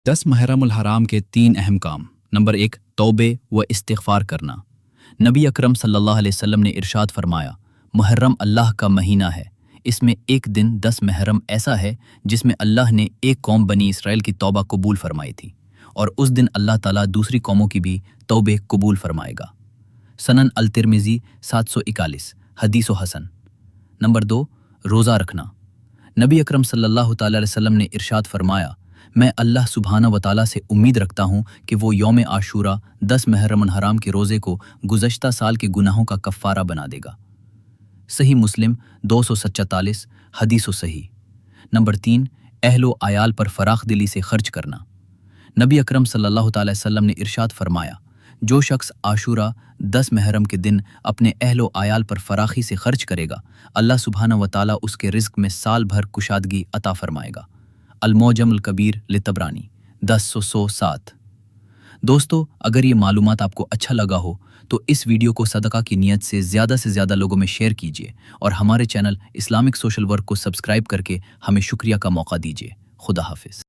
10 محرم الحرام کے 3 اہم کام۔ نمبر 1، توبے و استغفار کرنا۔ نبی اکرم صلی اللہ علیہ وسلم نے ارشاد فرمایا، محرم اللہ کا مہینہ ہے، اس میں ایک دن 10 محرم ایسا ہے جس میں اللہ نے ایک قوم بنی اسرائیل کی توبہ قبول فرمائی تھی، اور اس دن اللہ تعالیٰ دوسری قوموں کی بھی توبے قبول فرمائے گا۔ سنن الترمذی 741، حدیث و حسن۔ نمبر 2، روزہ رکھنا۔ نبی اکرم صلی اللہ تعالیٰ علیہ وسلم نے ارشاد فرمایا، میں اللہ سبحانہ و تعالیٰ سے امید رکھتا ہوں کہ وہ یوم عاشورہ 10 محرم الحرام کے روزے کو گزشتہ سال کے گناہوں کا کفارہ بنا دے گا۔ صحیح مسلم 247، حدیث و صحیح۔ نمبر 3، اہل و عیال پر فراخ دلی سے خرچ کرنا۔ نبی اکرم صلی اللہ تعالیٰ علیہ وسلم نے ارشاد فرمایا، جو شخص عاشورہ 10 محرم کے دن اپنے اہل و عیال پر فراخی سے خرچ کرے گا، اللہ سبحانہ و تعالیٰ اس کے رزق میں سال بھر کشادگی عطا فرمائے گا۔ المعجم الکبیر لطبرانی 1007۔ دوستو، اگر یہ معلومات آپ کو اچھا لگا ہو تو اس ویڈیو کو صدقہ کی نیت سے زیادہ لوگوں میں شیئر کیجیے، اور ہمارے چینل اسلامک سوشل ورک کو سبسکرائب کر کے ہمیں شکریہ کا موقع دیجیے۔ خدا حافظ۔